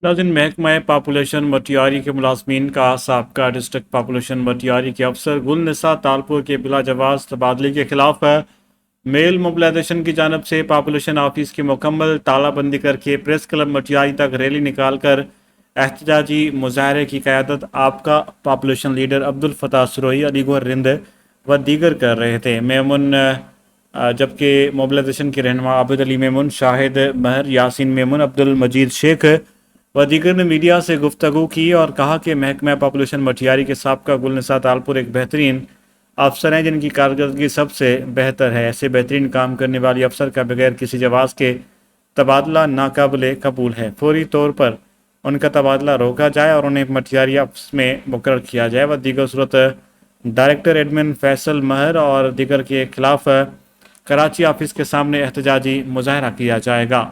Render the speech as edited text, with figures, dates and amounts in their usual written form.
नाज़रीन, महकमा पॉपुलेशन मटियारी के मुलाजमीन का साबका डिस्ट्रिक्ट पॉपुलेशन मटियारी के अफसर गुलनिसा तालपुर के बिला जवाज तबादले के खिलाफ मेल मोबिलाइजेशन की जानब से पॉपुलेशन ऑफिस की मुकम्मल तालाबंदी करके प्रेस क्लब मटियारी तक रैली निकाल कर एहतजाजी मुजाहरे की क़यादत आपका पॉपुलेशन लीडर अब्दुल फताह सरोही, अली गौहर रिंद व दीगर कर रहे थे। मेमन जबकि मोबिलाइजेशन के रहनुमा आबिद अली मेमन, शाहिद महर, यासीन मेमन, अब्दुल मजीद शेख व दीगर ने मीडिया से गुफ्तगू की और कहा कि महकमा पॉपुलेशन मटियारी के साबका गुलनिसा तालपुर एक बेहतरीन अफसर हैं जिनकी कारकर्दगी सबसे बेहतर है। ऐसे बेहतरीन काम करने वाली अफसर का बगैर किसी जवाज़ के तबादला नाकाबिले कबूल है। फौरी तौर पर उनका तबादला रोका जाए और उन्हें मटियारी ऑफिस में मुकर्रर किया जाए व दीगर सूरत डायरेक्टर एडमिन फैसल महर और दीगर के खिलाफ कराची ऑफिस के सामने एहतजाजी मुजाहरा किया जाएगा।